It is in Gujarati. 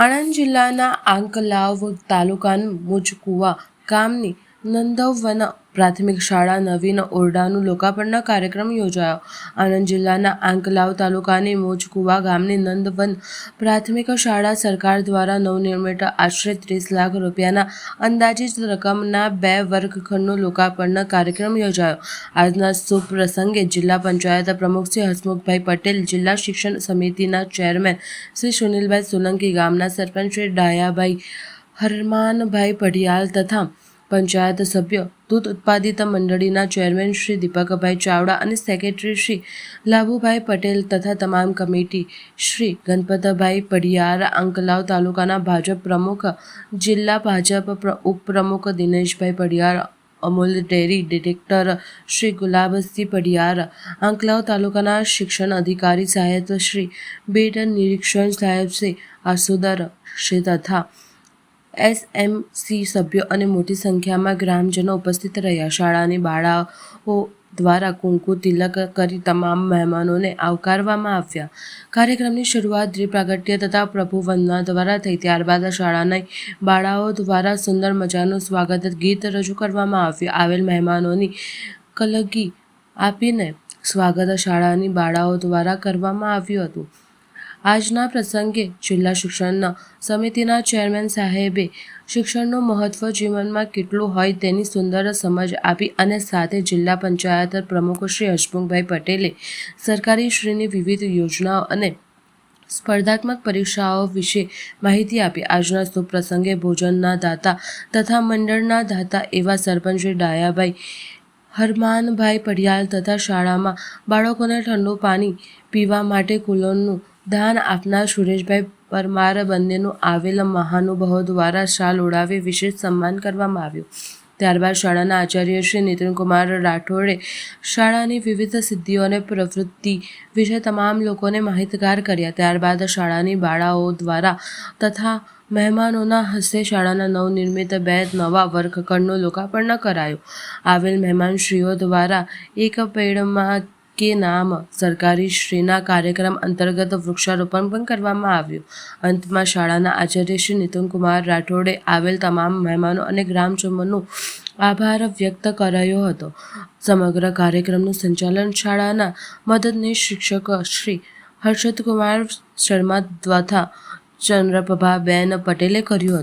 આણંદ જિલ્લાના આંકલાવ તાલુકાનું મુજકુવા ગામની નંદવવન પ્રાથમિક શાળા નવીન ઓરડાનું લોકાર્પણ કાર્યક્રમ યોજાયો. આણંદ જિલ્લાના આંકલાવ તાલુકાની મુજકુવા ગામની નંદવન પ્રાથમિક શાળા સરકાર દ્વારા નવનિર્મિત આશરે 30 લાખ રૂપિયાના અંદાજિત રકમના 2 વર્ગખંડનું લોકાર્પણ કાર્યક્રમ યોજાયો. આજના શુભ પ્રસંગે જિલ્લા પંચાયત પ્રમુખ શ્રી હસમુખભાઈ પટેલ, જિલ્લા શિક્ષણ સમિતિના ચેરમેન શ્રી સુનિલભાઈ સોલંકી, ગામના સરપંચ શ્રી ડાયાભાઈ હરમાનભાઈ પઢિયાર તથા પંચાયત સભ્ય, દૂધ ઉત્પાદિત મંડળીના ચેરમેન શ્રી દીપકભાઈ ચાવડા અને સેક્રેટરી શ્રી લાભુભાઈ પટેલ તથા તમામ કમિટી શ્રી ગણપતભાઈ પઢિયાર, આંકલાવ તાલુકાના ભાજપ પ્રમુખ, જિલ્લા ભાજપ ઉપપ્રમુખ દિનેશભાઈ પઢિયાર, અમૂલ ડેરી ડિરેક્ટર શ્રી ગુલાબસિંહ પઢિયાર, આંકલાવ તાલુકાના શિક્ષણ અધિકારી સાહેબ શ્રી, બેટ નિરીક્ષણ સાહેબ શ્રી આસુદર શ્રી તથા એસએમસી સભ્યો અને મોટી સંખ્યામાં ગ્રામજનો ઉપસ્થિત રહ્યા. શાળાની બાળાઓ દ્વારા કુંકુ તિલક કરી તમામ મહેમાનોને આવકારવામાં આવ્યા. કાર્યક્રમની શરૂઆત દીપ પ્રાગટ્ય તથા પ્રભુ વંદના દ્વારા થઈ. ત્યારબાદ શાળાની બાળાઓ દ્વારા સુંદર મજાનું સ્વાગત ગીત રજૂ કરવામાં આવ્યું. આવેલ મહેમાનોની કલગી આપીને સ્વાગત શાળાની બાળાઓ દ્વારા કરવામાં આવ્યું હતું. આજના પ્રસંગે જિલ્લા શિક્ષણ સમિતિના ચેરમેન સાહેબે શિક્ષણનું મહત્વ જીવનમાં કેટલું હોય તેની સુંદર સમજ આપી અને સાથે જિલ્લા પંચાયત પ્રમુખ શ્રી હસમુખભાઈ પટેલે સરકારીશ્રીની વિવિધ યોજનાઓ અને સ્પર્ધાત્મક પરીક્ષાઓ વિશે માહિતી આપી. આજના શુભ પ્રસંગે ભોજનના દાતા તથા મંડળના દાતા એવા સરપંચ શ્રી ડાયાભાઈ હરમાનભાઈ પઢિયાર તથા શાળામાં બાળકોને ઠંડુ પાણી પીવા માટે કુલરનું દાન આપનાર સુરેશભાઈ પરમાર બંનેનું આવેલ મહાનુભાવો દ્વારા શાલ ઓઢાવી વિશેષ સન્માન કરવામાં આવ્યું. ત્યારબાદ શાળાના આચાર્ય શ્રી નીતિનકુમાર રાઠોડે શાળાની વિવિધ સિદ્ધિઓ અને પ્રવૃત્તિ વિશે તમામ લોકોને માહિતગાર કર્યા. ત્યારબાદ શાળાની બાળાઓ દ્વારા તથા મહેમાનોના હસ્તે શાળાના નવનિર્મિત 2 નવા વર્ગખંડનું લોકાર્પણ કરાયું. આવેલ મહેમાનશ્રીઓ દ્વારા એક પેડમાં કે નામ સરકારીશ્રીના કાર્યક્રમ અંતર્ગત વૃક્ષારોપણ પણ કરવામાં આવ્યું. અંતમાં શાળાના આચાર્ય શ્રી નીતિનકુમાર રાઠોડે આવેલ તમામ મહેમાનો અને ગ્રામજનોનો આભાર વ્યક્ત કર્યો હતો. સમગ્ર કાર્યક્રમનું સંચાલન શાળાના મદદનીશ શિક્ષક શ્રી હર્ષદકુમાર શર્મા તથા ચંદ્રપ્રભાબેન પટેલે કર્યું હતું.